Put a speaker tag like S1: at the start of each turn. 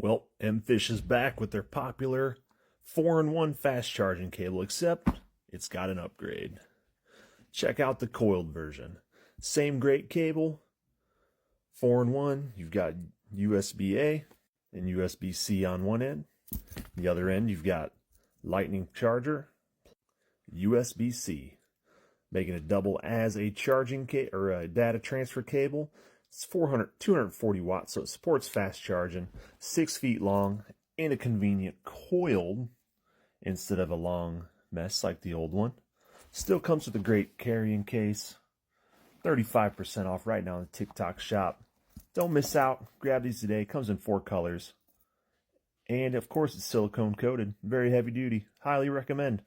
S1: Well, M-Fish is back with their popular 4-in-1 fast charging cable, except it's got an upgrade. Check out the coiled version. Same great cable, 4-in-1. You've got USB-A and USB-C on one end. The other end, you've got Lightning charger, USB-C, making it double as a charging or a data transfer cable. It's 240 watts, so it supports fast charging, 6 feet long, and a convenient coiled instead of a long mess like the old one. Still comes with a great carrying case. 35% off right now in the TikTok shop. Don't miss out. Grab these today. Comes in 4 colors. And of course, it's silicone coated. Very heavy duty. Highly recommend.